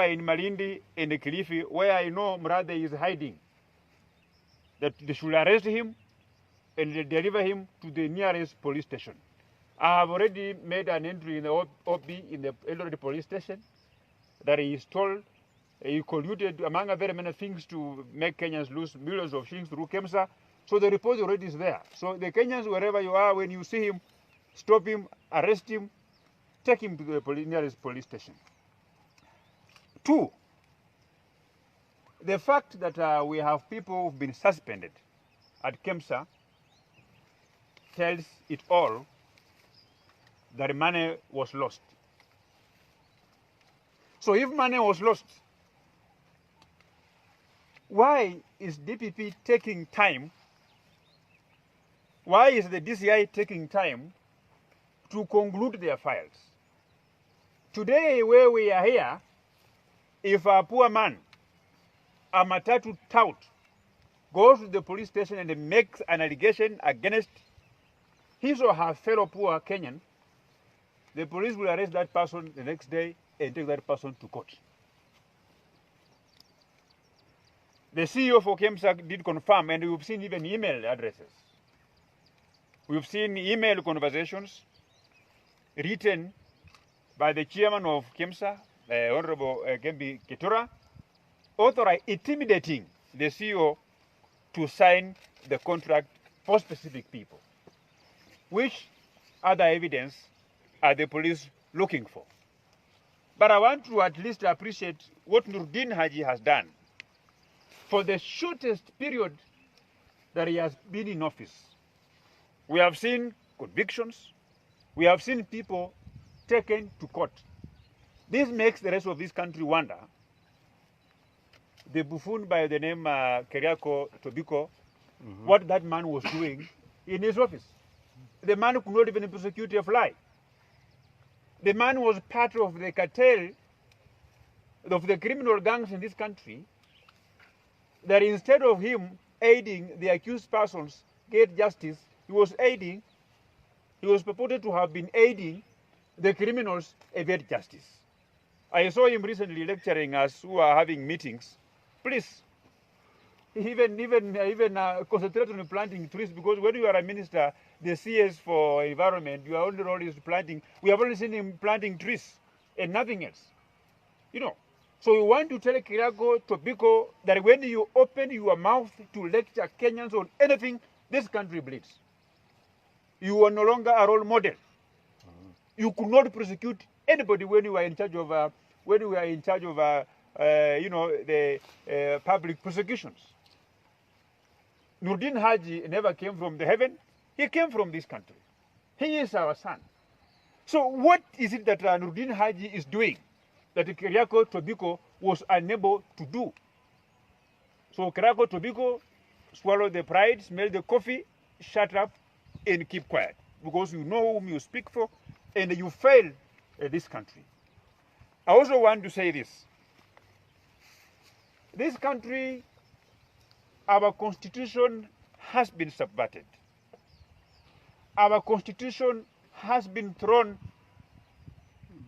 in Malindi, in Kilifi, where I know Murathe is hiding, that they should arrest him and deliver him to the nearest police station. I have already made an entry in the OB in the Eldoret police station that he is told he colluded, among very many things, to make Kenyans lose millions of shillings through Kemsa. So the report already is there. So the Kenyans, wherever you are, when you see him, stop him, arrest him, take him to the nearest police station. 2, the fact that we have people who've been suspended at Kemsa tells it all that money was lost. So if money was lost, why is DPP taking time? Why is the DCI taking time to conclude their files? Today, where we are here, if a poor man, a matatu tout, goes to the police station and makes an allegation against his or her fellow poor Kenyan, the police will arrest that person the next day and take that person to court. The CEO for Kemsa did confirm, and we've seen even email addresses. We've seen email conversations written by the chairman of Kemsa, Honorable Gembi Ketura, intimidating the CEO to sign the contract for specific people. Which other evidence are the police looking for? But I want to at least appreciate what Nurdin Haji has done. For the shortest period that he has been in office, we have seen convictions, we have seen people taken to court. This makes the rest of this country wonder. The buffoon by the name Keriako Tobiko, what that man was doing in his office. The man could not even prosecute a fly. The man was part of the cartel of the criminal gangs in this country, that instead of him aiding the accused persons get justice, he was purported to have been aiding the criminals evade justice. I saw him recently lecturing us who are having meetings. Please, even concentrate on planting trees, because when you are a minister, the CS for environment, your only role is planting. We have only seen him planting trees and nothing else. So you want to tell Kiriako Tobiko that when you open your mouth to lecture Kenyans on anything, this country bleeds. You are no longer a role model. You could not prosecute anybody when you are in charge of the public prosecutions. Nurdin Haji never came from the heaven. He came from this country. He is our son. So what is it that Nurdin Haji is doing that Keriako Tobiko was unable to do? So Keriako Tobiko, swallow the pride, smell the coffee, shut up and keep quiet, because you know whom you speak for and you fail this country. I also want to say this. This country, our constitution has been subverted. Our constitution has been thrown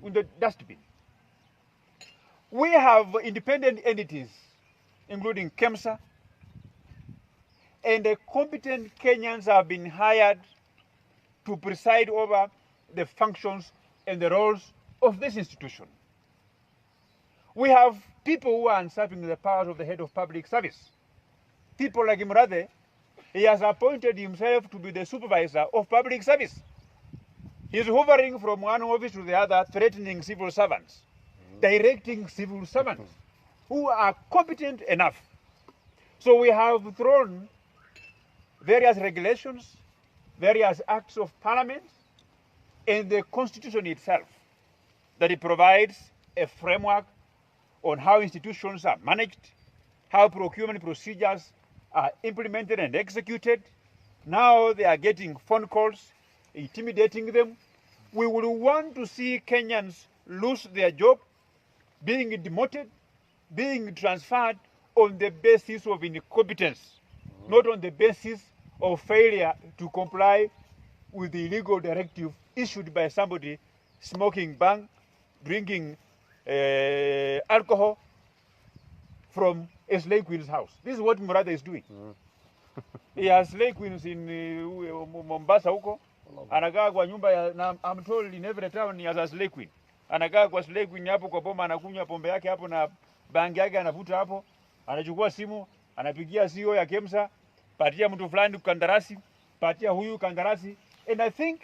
in the dustbin. We have independent entities, including Kemsa, and the competent Kenyans have been hired to preside over the functions and the roles of this institution. We have people who are usurping the powers of the head of public service. People like Murathe, he has appointed himself to be the supervisor of public service. He's hovering from one office to the other, threatening civil servants, directing civil servants who are competent enough. So we have thrown various regulations, various acts of parliament, and the constitution itself, that it provides a framework on how institutions are managed, how procurement procedures are implemented and executed. Now they are getting phone calls, intimidating them. We will want to see Kenyans lose their job, being demoted, being transferred on the basis of incompetence, not on the basis of failure to comply with the illegal directive issued by somebody smoking bang, drinking alcohol from a slave queen's house. This is what Murathe is doing. He has slave queens in Mombasa huko. Anakaa kwa nyumba ya, na I'm told in every town he has a slave queen. Anakaa kwa slave queen hapo kwa boma, anakunywa pombe yake hapo na bangi yake anavuta hapo. Anachukua simu, anapigia CEO ya Kemsa, patia mtu fulani kandarasi, patia huyu kandarasi. And I think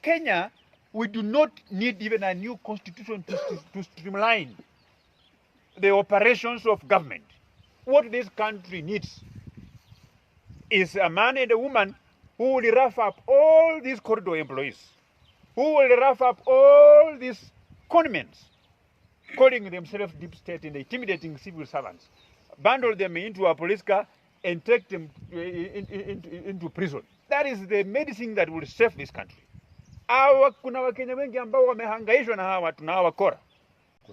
Kenya, we do not need even a new constitution to streamline the operations of government. What this country needs is a man and a woman who will rough up all these corridor employees, who will rough up all these conmen's, calling themselves deep state and intimidating civil servants, bundle them into a police car and take them into prison. That is the medicine that will save this country. Kuna Wakenya wengi ambao wamehangaishwa na hawa watu na hawa wakora.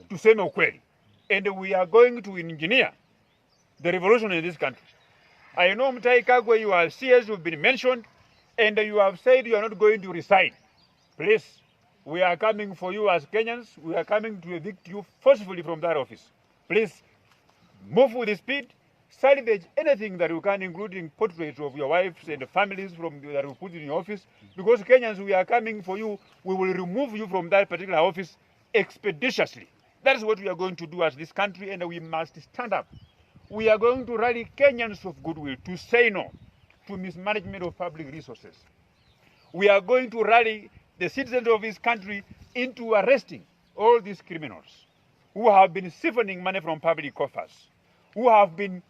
Tuseme ukweli. And we are going to engineer the revolution in this country. I know Mutahi Kagwe, your CS have been mentioned, and you have said you are not going to resign. Please, we are coming for you as Kenyans. We are coming to evict you forcefully from that office. Please, move with speed, salvage anything that you can, including portraits of your wives and families that you put in your office. Because Kenyans, we are coming for you. We will remove you from that particular office expeditiously. That is what we are going to do as this country, and we must stand up. We are going to rally Kenyans of goodwill to say no to mismanagement of public resources. We are going to rally the citizens of this country into arresting all these criminals who have been siphoning money from public coffers, who have been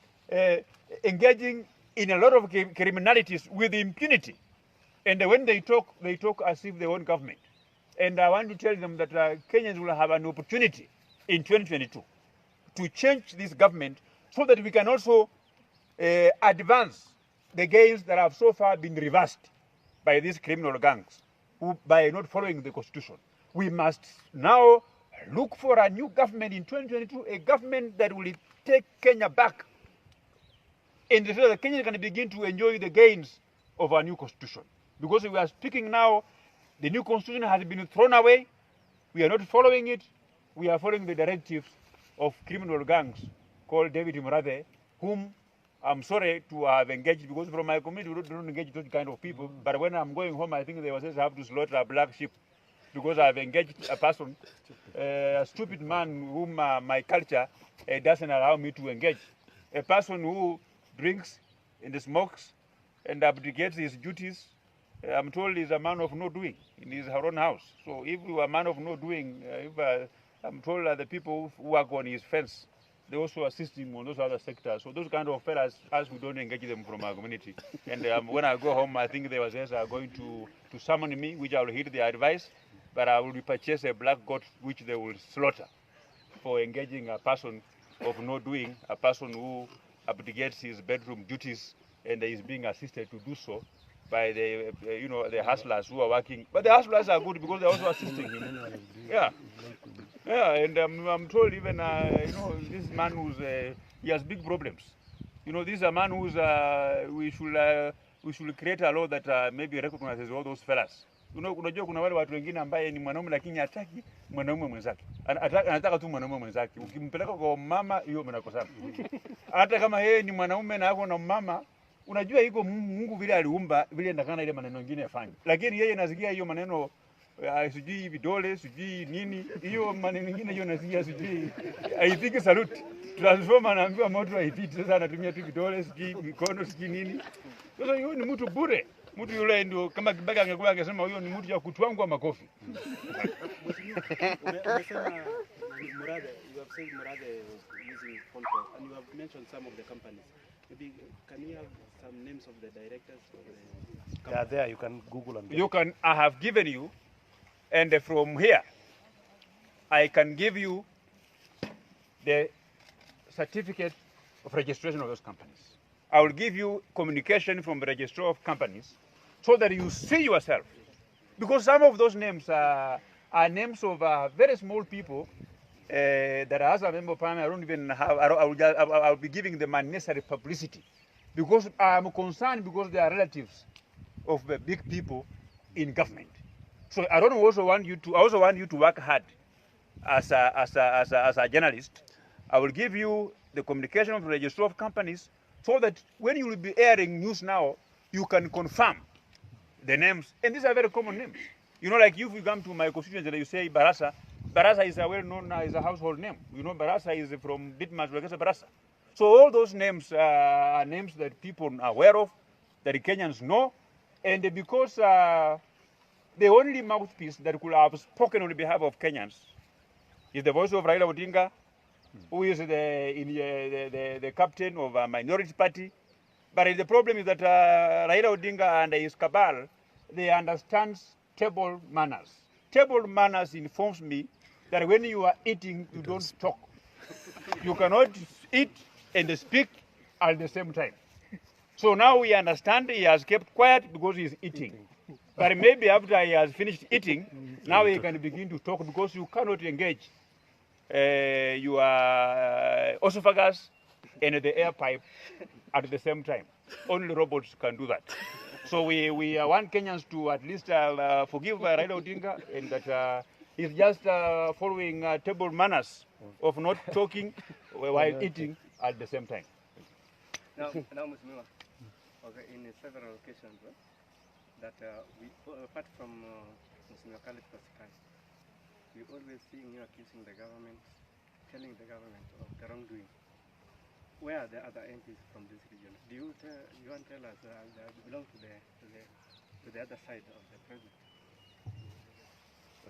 engaging in a lot of criminalities with impunity. And when they talk as if they own government. And I want to tell them that Kenyans will have an opportunity in 2022 to change this government so that we can also advance the gains that have so far been reversed by these criminal gangs who, by not following the constitution. We must now look for a new government in 2022, a government that will take Kenya back, and so that Kenya can begin to enjoy the gains of our new constitution. Because we are speaking now, the new constitution has been thrown away. We are not following it. We are following the directives of criminal gangs called David Murathe, whom I'm sorry to have engaged, because from my community we don't engage those kind of people. But when I'm going home, I think they will say I have to slaughter a black sheep, because I've engaged a person, a stupid man whom my culture doesn't allow me to engage. A person who drinks and smokes and abdicates his duties. I'm told he's a man of no doing in his own house. So if you are a man of no doing, I'm told that the people who work on his fence, they also assist him on those other sectors. So those kind of fellas, as we don't engage them from our community. And when I go home, I think they are going to summon me, which I will heed their advice, but I will purchase a black goat, which they will slaughter for engaging a person of no doing, a person who abdicates his bedroom duties and is being assisted to do so by the the hustlers who are working. But the hustlers are good because they're also assisting him. Yeah. Yeah, and I'm told even this man who's he has big problems. This is a man who's we should create a law that maybe recognizes all those fellas. Unajua kuna wale watu wengine ambaye ni mwanaume lakini hataki mwanaume mwenzake. Anataka tu mwanaume mwenzake. Ukimpeleka kwa mama hiyo mnakosana. Hata kama yeye ni mwanaume na ako na mama, unajua iko Mungu vile aliumba vile ndakana ile maneno mengine afanye. Lakini yeye anasikia hiyo maneno sijui vidole, sijui nini, hiyo maneno mengine hiyo nasikia sijui. Haipiki salute. Transformer anaambiwa moto haipiti, sasa anatumia tu vidole, sijui mikono, sijui nini. Sasa hiyo ni mtu bure. Mtu yule ndio kama Kibaka angekuwa angesema huyo ni mtu ya kutwangwa makofi. Umesema Murathe, you have said Murathe was using phone calls, and you have mentioned some of the companies. Maybe can you have some names of the directors of the companies? Yeah, there you can Google and You can. I have given you, and from here, I can give you the certificate of registration of those companies. I will give you communication from the registrar of companies so that you see yourself. Because some of those names are names of very small people that as a member of parliament, I don't even have, I'll be giving them unnecessary publicity. Because I'm concerned because they are relatives of the big people in government. So I also want you to work hard as a journalist, I will give you the communication of the registrar of companies so that when you will be airing news now, you can confirm the names. And these are very common names. You know, like if you come to my constituency and you say Barasa, Barasa is a well-known, is a household name. You know, Barasa is from Ditmas, Barasa. So all those names are names that people are aware of, that the Kenyans know, and because the only mouthpiece that could have spoken on behalf of Kenyans is the voice of Raila Odinga, who is the captain of a minority party. But the problem is that Raila Odinga and his cabal, they understand table manners. Table manners informs me that when you are eating, you don't talk. You cannot eat and speak at the same time. So now we understand he has kept quiet because he is eating. But maybe after he has finished eating, now he can begin to talk because you cannot engage your esophagus and the air pipe at the same time. Only robots can do that. So we want Kenyans to at least forgive Raila Odinga and that he's just following table manners of not talking while eating at the same time. Now Mheshimiwa, okay, in several occasions, that we, apart from Mheshimiwa Khalid Kosikani, we always see you accusing the government, telling the government of the wrongdoing. Where are the other MPs from this region? Do you want to tell us they belong to the other side of the president?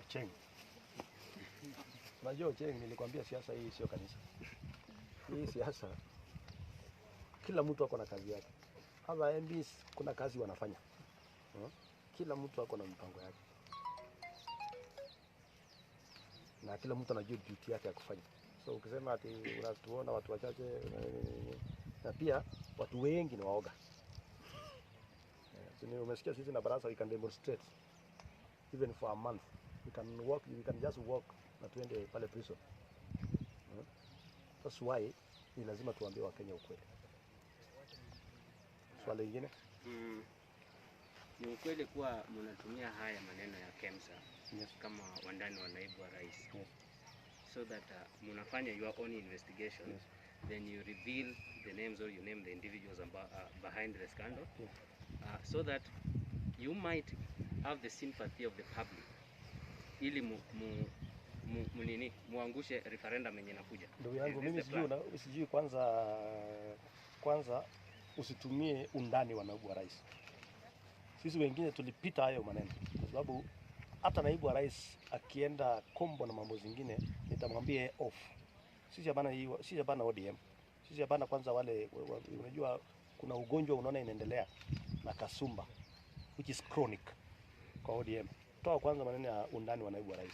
Ocheng. Unajua Ocheng, nilikwambia siasa hii sio kanisa. Hii siasa kila mtu ako na kazi yake. Hata MPs kuna kazi wanafanya. Kila mtu ako na mpango yake. Na kila mtu anajua duty yake ya kufanya. So ukisema ati unatuona watu wachache na pia watu wengi ni waoga. Umesikia sisi na Barasa we can demonstrate even for a month. We can just walk na tuende pale prison. That's why ni lazima tuambie Wakenya ukweli. Swali lingine? Ni ukweli kuwa mnatumia haya maneno ya Kemsa kama wandani wa naibu wa rais. So that munafanya your own investigation, then you reveal the names or you name the individuals behind the scandal, so that you might have the sympathy of the public, ili muangushe referendum yenye inakuja. Ndugu yangu, mimi sijui kwanza usitumie undani wa naibu wa rais. Sisi wengine tulipita hayo maneno, kwa sababu hata naibu wa rais akienda kombo na mambo zingine nitamwambia off. Sisi hapana ODM. Sisi hapana kwanza wale unajua kuna ugonjwa unaona inaendelea na kasumba which is chronic kwa ODM. Toa kwanza maneno ya undani wa naibu wa rais.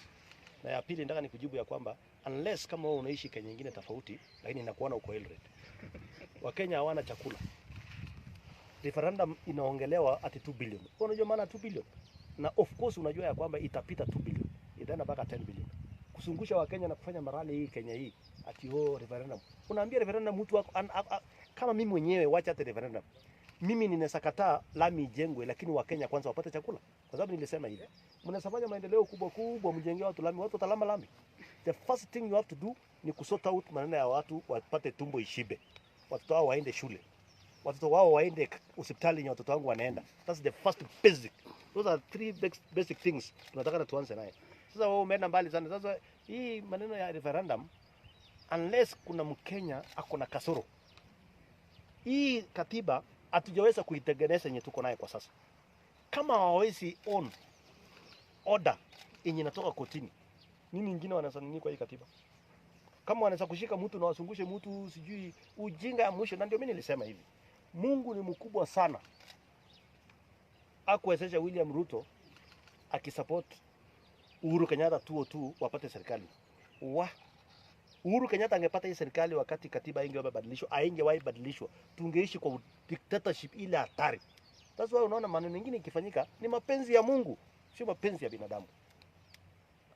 Na ya pili nataka nikujibu ya kwamba unless kama wewe unaishi Kenya nyingine tofauti lakini inakuona uko Eldoret. Wakenya hawana chakula. Referendum inaongelewa at 2 billion. Unajua maana 2 billion? Na of course unajua ya kwamba itapita 2 billion. Itaenda mpaka 10 billion. Kusungusha Wakenya na kufanya marali hii Kenya hii ati referendum. Unaambia referendum mtu wako kama mimi mwenyewe wacha ate referendum. Mimi ninasakataa lami ijengwe lakini Wakenya kwanza wapate chakula. Kwa sababu nilisema hivi. Mnasafanya maendeleo kubwa mjengee watu lami, watu watalama lami. The first thing you have to do ni kusort out maneno ya watu wapate tumbo ishibe. Watoto wao waende shule. Watoto wao waende hospitali yenye watoto wangu wanaenda. That's the first basic. Those are 3 basic things tunataka tuanze naye. Sasa wao umeenda mbali sana. Sasa hii maneno ya referendum unless kuna Mkenya ako na kasoro. Hii katiba hatujaweza kuitengeneza yenye tuko naye kwa sasa. Kama hawezi on order yenye inatoka kotini, nini nyingine wanaweza nini kwa hii katiba? Kama wanaweza kushika mtu na wasungushe mtu sijui ujinga ya mwisho. Na ndio mimi nilisema hivi. Mungu ni mkubwa sana. Akuwezesha William Ruto akisupport Uhuru Kenyatta 202 wapate serikali. Uhuru Kenyatta angepata hii serikali wakati katiba ingebadilishwa, aingewahi badilishwa. Tungeishi kwa dictatorship ile hatari. That's why unaona maneno mengine ikifanyika ni mapenzi ya Mungu, sio mapenzi ya binadamu.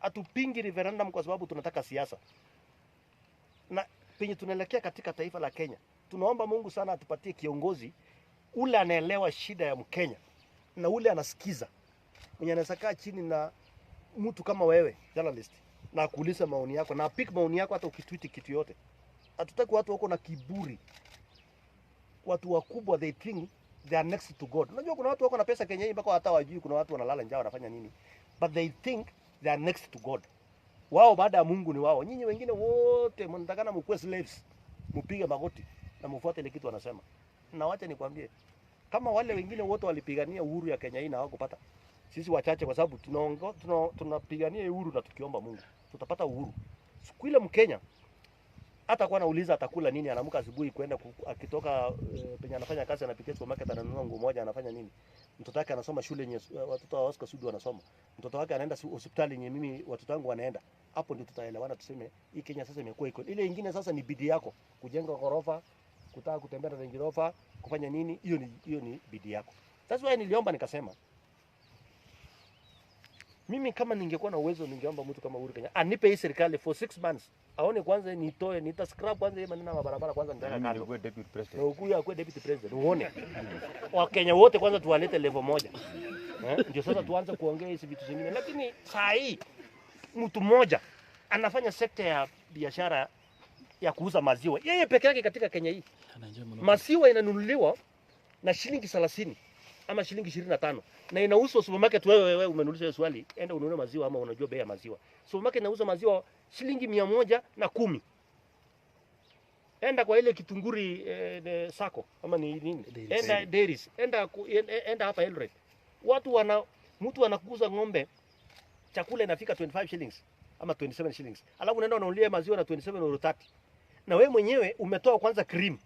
Hatupingi referendum kwa sababu tunataka siasa. Na penye tunaelekea katika taifa la Kenya, tunaomba Mungu sana atupatie kiongozi ule anaelewa shida ya Mkenya na ule anasikiza. Mwenye anaweza kaa chini na mtu kama wewe, journalist, na kuuliza maoni yako na pick maoni yako hata ukitweet kitu yote. Hatutaki watu wako na kiburi. Watu wakubwa they think they are next to God. Unajua kuna watu wako na pesa Kenya hii mpaka hata wajui kuna watu wanalala njaa wanafanya nini. But they think they are next to God. Wao baada ya Mungu ni wao. Nyinyi wengine wote mnatakana mkuwe slaves. Mpige magoti na mfuate ile kitu wanasema. Na wacha nikwambie kama wale wengine wote walipigania uhuru ya Kenya hii na hawakupata. Sisi wachache kwa sababu tunapigania uhuru na tukiomba Mungu. Tutapata uhuru. Siku ile Mkenya hata kwa anauliza atakula nini, anaamka asubuhi kwenda akitoka penye anafanya kazi anapitia supermarket ananunua nguo moja anafanya nini. Mtoto wake anasoma shule yenye watoto wa Oscar Sudi wanasoma. Mtoto wake anaenda hospitali yenye mimi watoto wangu wanaenda. Hapo ndio tutaelewana tuseme hii Kenya sasa imekuwa iko. Ile nyingine sasa ni bidii yako. Kujenga ghorofa, kutaka kutembea na Range Rover, kufanya nini? Hiyo ni bidii yako. That's why niliomba nikasema mimi kama ningekuwa na uwezo ningeomba mtu kama Uhuru Kenya anipe hii serikali for 6 months. Aone kwanza nitoe scrap kwanza hii maneno ya barabara kwanza nitaka kando. Nikuwe deputy president. Na ukuya akuwe deputy president. Uone. Wa Kenya wote kwanza tuwalete level moja. Ndio sasa tuanze kuongea hizi vitu zingine. Lakini saa hii mtu mmoja anafanya sekta ya biashara ya kuuza maziwa. Yeye peke yake katika Kenya hii. Maziwa inanunuliwa na shilingi 30 ama shilingi 25 na inauzwa supermarket. Wewe umenunulia swali, enda ununue maziwa ama unajua bei ya maziwa. Supermarket inauza maziwa shilingi 110. Enda kwa ile Kitunguri sako ama ni nini? Enda dairies, enda hapa Eldoret. Mtu anakuuza ng'ombe chakula inafika 25 shillings ama 27 shillings. Alafu unaenda unanunulia maziwa na 27 euro 30. Na wewe mwenyewe umetoa kwanza cream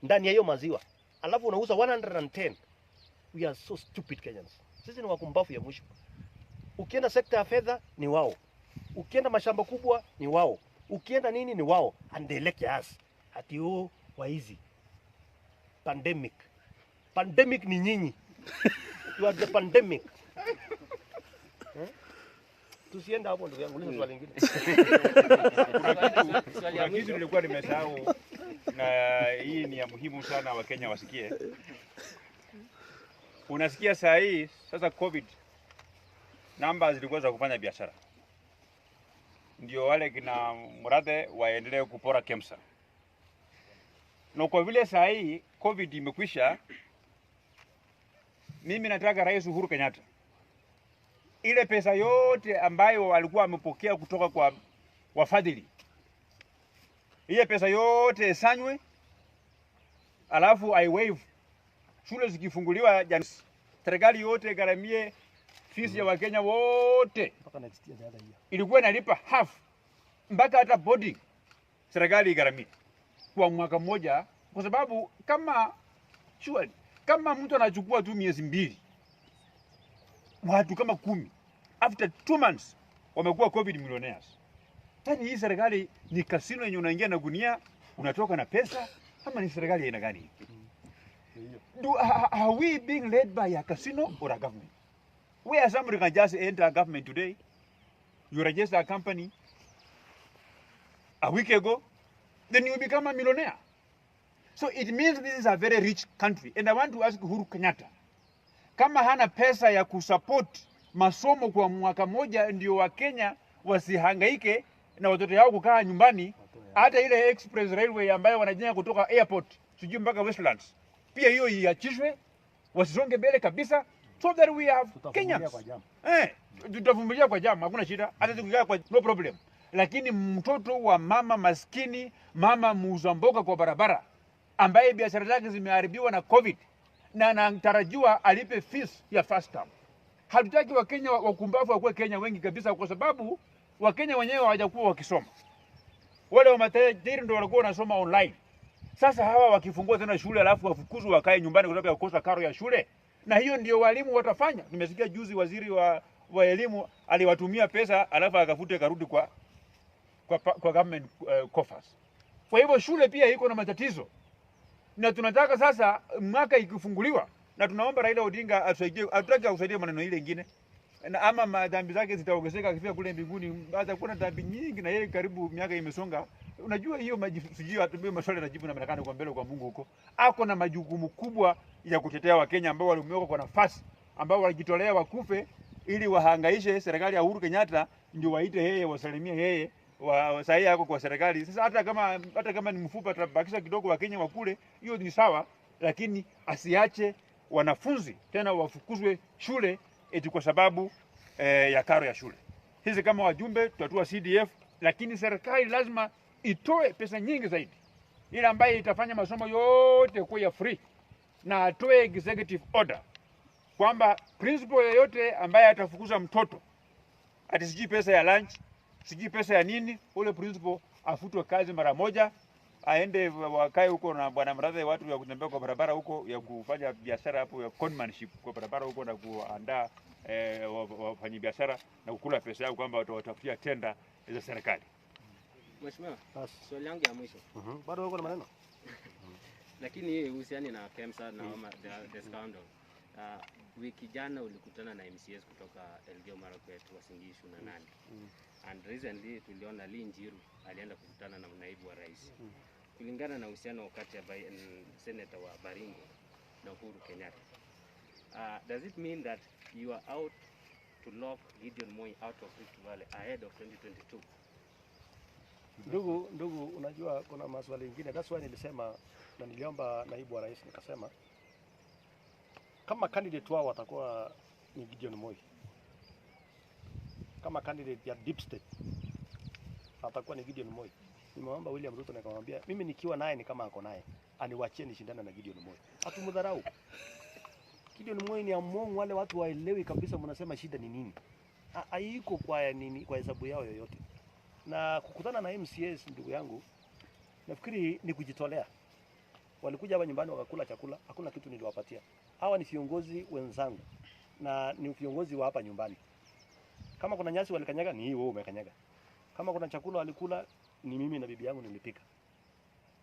ndani ya hiyo maziwa. Alafu unauza 110. We are so stupid Kenyans. Sisi ni wakumbafu ya mwisho. Ukienda sekta ya fedha ni wao. Ukienda mashamba kubwa ni wao. Ukienda nini ni wao. And they elect us. Ati waizi. Pandemic. Pandemic ni nyinyi. You are the pandemic. Tusienda hapo ndugu yangu, uliza swali lingine. Kuna kitu nilikuwa nimesahau na hii ni ya muhimu sana Wakenya wasikie. Unasikia saa hii sasa COVID numbers zilikuwa za kufanya biashara. Ndio wale kina Murathe waendelee kupora Kemsa. Na kwa vile saa hii COVID imekwisha, mimi nataka Rais Uhuru Kenyatta ile pesa yote ambayo alikuwa amepokea kutoka kwa wafadhili, ile pesa yote esanywe, alafu I waive. Shule zikifunguliwa serikali yote garamie fees ya Wakenya wote. Ilikuwa inalipa half mpaka hata boarding serikali igaramie kwa mwaka mmoja, kwa sababu kama mtu anachukua tu miezi 2, watu kama 10 after 2 months wamekuwa COVID millionaires. Tani hii serikali ni kasino yenye unaingia na gunia unatoka na pesa, ama ni serikali ya aina gani? Are we being led by a casino or a government? Where somebody can just enter a government today, you register a company a week ago, then you become a millionaire. So it means this is a very rich country. And I want to ask Uhuru Kenyatta, kama hana pesa ya kusupport masomo kwa mwaka moja ndio Wakenya wasihangaike na watoto yao kukaa nyumbani, hata ile express railway ambayo wanajenga kutoka airport sijui mpaka Westlands, pia hiyo iachishwe, wasisonge mbele kabisa, so that we have Kenyans. Tutavumilia kwa jamu, hakuna shida, hata tukikaa kwa no problem. Lakini mtoto wa mama maskini, mama muuza mboga kwa barabara, ambaye biashara zake zimeharibiwa na COVID na anatarajiwa alipe fees ya first term. Hatutaki Wakenya wakumbavu wakuwe Kenya wengi kabisa, kwa sababu Wakenya wenyewe hawajakuwa wakisoma. Wale wa matajiri ndio walikuwa wanasoma online. Sasa hawa wakifungua tena shule alafu wafukuzwe wakae nyumbani kwa sababu ya kukosa karo ya shule. Na hiyo ndio walimu watafanya. Nimesikia juzi waziri wa elimu aliwatumia pesa alafu akafute karudi kwa government coffers. Kwa hivyo shule pia iko na matatizo. Na tunataka sasa mwaka ikifunguliwa, na tunaomba Raila Odinga atusaidie, atutaki ausaidie maneno ile nyingine. Na ama madhambi zake zitaongezeka akifika kule mbinguni, hata kuna dhambi nyingi na yeye karibu miaka imesonga. Unajua hiyo sijui atubie maswali na jibu na marekani kwa mbele kwa Mungu huko. Ako na majukumu kubwa ya kutetea Wakenya ambao walimweka kwa nafasi, ambao walijitolea wakufe ili wahangaishe serikali ya Uhuru Kenyatta ndio waite yeye, wasalimie yeye, sahihi yako kwa serikali. Sasa hata kama ni mfupa atabakisha kidogo wa Kenya wakule, hiyo ni sawa, lakini asiache wanafunzi tena wafukuzwe shule eti kwa sababu ya karo ya shule. Hizi kama wajumbe tutatua CDF, lakini serikali lazima itoe pesa nyingi zaidi, ile ambayo itafanya masomo yote kuwa ya free, na atoe executive order kwamba principal yoyote ambaye atafukuza mtoto ati sijui pesa ya lunch, sijui pesa ya nini, ule principal afutwe kazi mara moja, aende wakae huko na bwana Murathe, watu ya kutembea kwa barabara huko, ya kufanya biashara hapo ya conmanship kwa barabara huko, na kuandaa wafanya biashara na kukula pesa yao, kwamba watawafutia tenda za serikali. Mheshimiwa, swali langu ya mwisho. Bado uko na maneno? Lakini hii husiani na Kemsa na the scandal. Wiki jana ulikutana na MCS kutoka Elgeyo Marakwet, Uasin Gishu na Nandi. And recently tuliona Njiru alienda kukutana na naibu wa rais. Kulingana na uhusiano kati ya senator wa Baringo na Uhuru Kenyatta, does it mean that you are out to lock Gideon Moi out of Rift Valley ahead of 2022? Ndugu, unajua kuna maswali mengine. That's why nilisema na niliomba naibu wa rais, nikasema kama candidate wao watakuwa ni Gideon Moi, kama candidate ya deep state atakuwa ni Gideon Moi, nimeomba William Ruto nikamwambia mimi nikiwa naye ni kama ako naye, aniwachie nishindana na Gideon Moi. Hatumdharau. Gideon Moi ni among wale watu waelewi kabisa mnasema shida ni nini. Haiko kwa nini, kwa hesabu yao yoyote. Na kukutana na MCS, ndugu yangu, nafikiri ni kujitolea. Walikuja hapa nyumbani wakakula chakula, hakuna kitu niliwapatia. Hawa ni viongozi wenzangu na ni viongozi wa hapa nyumbani. Kama kuna nyasi walikanyaga, ni wewe umekanyaga. Kama kuna chakula walikula, ni mimi na bibi yangu nilipika.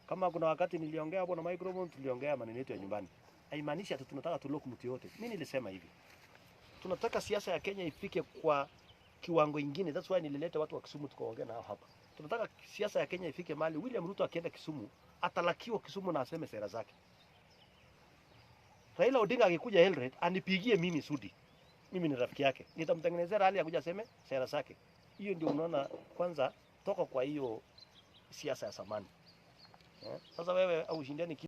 Kama kuna wakati niliongea hapo na microphone, tuliongea maneno yetu ya nyumbani. Haimaanishi ati tunataka tulock mtu yote. Mimi nilisema hivi, tunataka siasa ya Kenya ifike kwa kiwango kingine. That's why nilileta watu wa Kisumu tukaongea nao hapa. Tunataka siasa ya Kenya ifike mahali William Ruto akienda Kisumu atalakiwa Kisumu na aseme sera zake. Raila Odinga akikuja Eldoret anipigie mimi Sudi, mimi ni rafiki yake, nitamtengenezea hali ya kuja aseme sera zake. Hiyo ndio unaona, kwanza toka kwa hiyo siasa ya samani. Sasa wewe au ushindani